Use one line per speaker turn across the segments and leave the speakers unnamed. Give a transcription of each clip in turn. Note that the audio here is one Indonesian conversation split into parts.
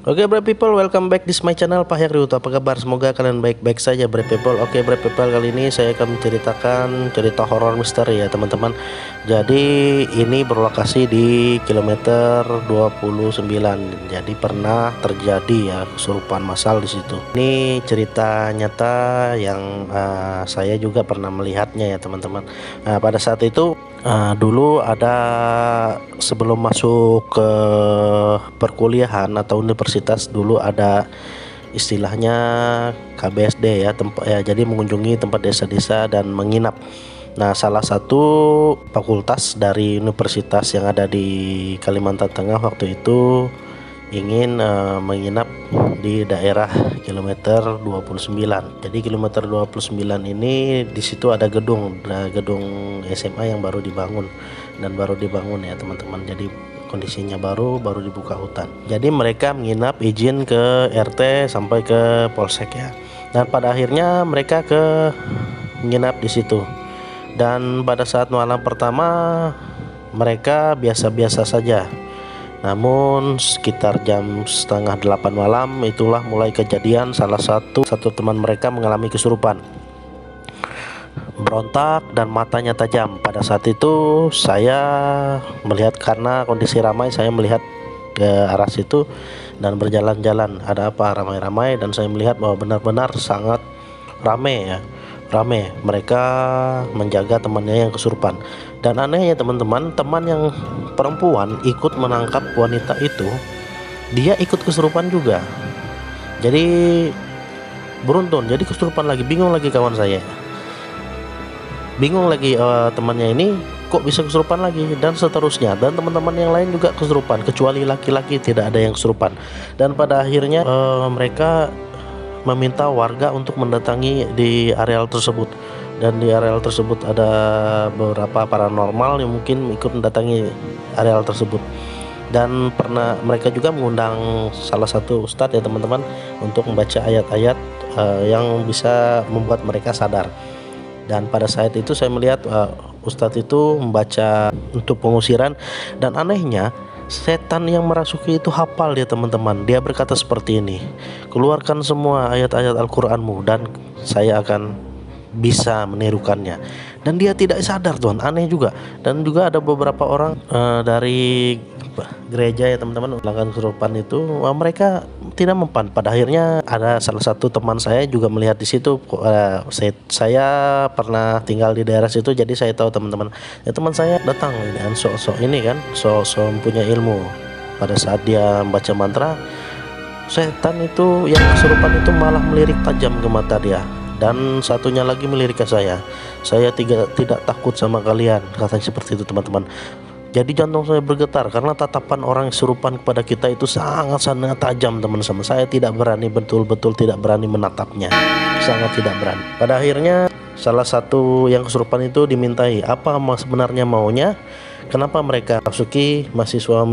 Oke, Brave People, welcome back di my channel Pak Hekriwut. Apa kabar? Semoga kalian baik-baik saja, Brave People. Oke, Brave People, kali ini saya akan menceritakan cerita horor misteri ya, teman-teman. Jadi ini berlokasi di kilometer 29. Jadi pernah terjadi ya kesurupan massal di situ. Ini cerita nyata yang saya juga pernah melihatnya ya, teman-teman. Nah, pada saat itu dulu ada, sebelum masuk ke perkuliahan atau universitas, dulu ada istilahnya KBSD ya, tempat ya, jadi mengunjungi tempat desa-desa dan menginap. Nah, salah satu fakultas dari universitas yang ada di Kalimantan Tengah waktu itu ingin menginap di daerah kilometer 29. Jadi kilometer 29 ini di situ ada gedung SMA yang baru dibangun ya, teman-teman. Jadi kondisinya baru dibuka hutan. Jadi mereka menginap, izin ke RT sampai ke polsek ya. Dan pada akhirnya mereka menginap di situ. Dan pada saat malam pertama mereka biasa-biasa saja. Namun sekitar jam setengah 8 malam itulah mulai kejadian salah satu teman mereka mengalami kesurupan, berontak dan matanya tajam. Pada saat itu saya melihat, karena kondisi ramai, saya melihat ke arah situ dan berjalan-jalan. Ada apa ramai-ramai, dan saya melihat bahwa benar-benar sangat ramai ya. Mereka menjaga temannya yang kesurupan. Dan anehnya teman-teman, teman yang perempuan ikut menangkap wanita itu, dia ikut kesurupan juga. Jadi beruntun, jadi kesurupan lagi. Bingung lagi kawan saya, temannya ini kok bisa kesurupan lagi, dan seterusnya. Dan teman-teman yang lain juga kesurupan, kecuali laki-laki tidak ada yang kesurupan. Dan pada akhirnya mereka meminta warga untuk mendatangi di areal tersebut, dan di areal tersebut ada beberapa paranormal yang mungkin ikut mendatangi areal tersebut. Dan mereka juga mengundang salah satu ustadz ya, teman-teman, untuk membaca ayat-ayat yang bisa membuat mereka sadar. Dan pada saat itu saya melihat ustadz itu membaca untuk pengusiran, dan anehnya setan yang merasuki itu hafal dia, teman-teman. Dia berkata seperti ini, keluarkan semua ayat-ayat Al-Quranmu dan saya akan bisa menirukannya. Dan dia tidak sadar, Tuhan. Aneh juga. Dan juga ada beberapa orang dari gereja ya, teman-teman, melakukan kesurupan itu. Mereka tidak mempan. Pada akhirnya ada salah satu teman saya juga melihat di situ. Saya pernah tinggal di daerah situ, jadi saya tahu, teman-teman. Ya, teman saya datang dengan sok-sok ini kan, sok-sok punya ilmu. Pada saat dia membaca mantra, setan itu yang kesurupan itu malah melirik tajam ke mata dia. Dan satunya lagi melirik ke saya. Saya tidak takut sama kalian, katanya seperti itu, teman-teman. Jadi jantung saya bergetar karena tatapan orang kesurupan kepada kita itu sangat-sangat tajam, teman-teman. Saya tidak berani, betul-betul tidak berani menatapnya, sangat tidak berani. Pada akhirnya salah satu yang kesurupan itu dimintai apa sebenarnya maunya, kenapa mereka masuki mahasiswa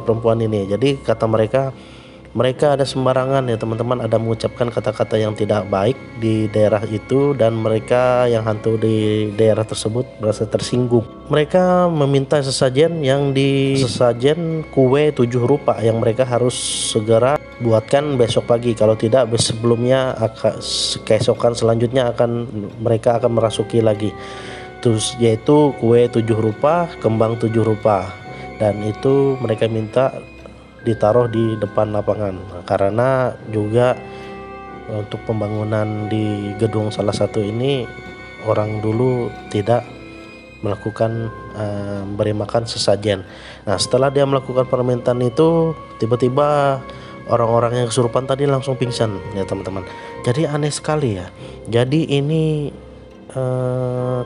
perempuan ini. Jadi kata mereka ada sembarangan ya, teman-teman, ada mengucapkan kata-kata yang tidak baik di daerah itu, dan mereka yang hantu di daerah tersebut merasa tersinggung. Mereka meminta sesajen kue 7 rupa yang mereka harus segera buatkan besok pagi. Kalau tidak, sebelumnya keesokan selanjutnya mereka akan merasuki lagi. Terus yaitu kue 7 rupa, kembang 7 rupa, dan itu mereka minta ditaruh di depan lapangan. Karena juga untuk pembangunan di gedung salah satu ini, orang dulu tidak melakukan beri makan sesajen. Nah, setelah dia melakukan permintaan itu, tiba-tiba orang-orang yang kesurupan tadi langsung pingsan ya, teman-teman. Jadi aneh sekali ya. Jadi ini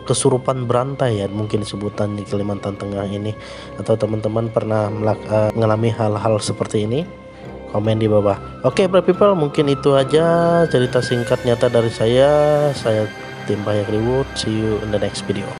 kesurupan berantai ya, mungkin sebutan di Kalimantan Tengah ini. Atau teman-teman pernah mengalami hal-hal seperti ini? Komen di bawah. Oke, Brave People, mungkin itu aja cerita singkat nyata dari saya. Tim Pak Hekriwut. See you in the next video.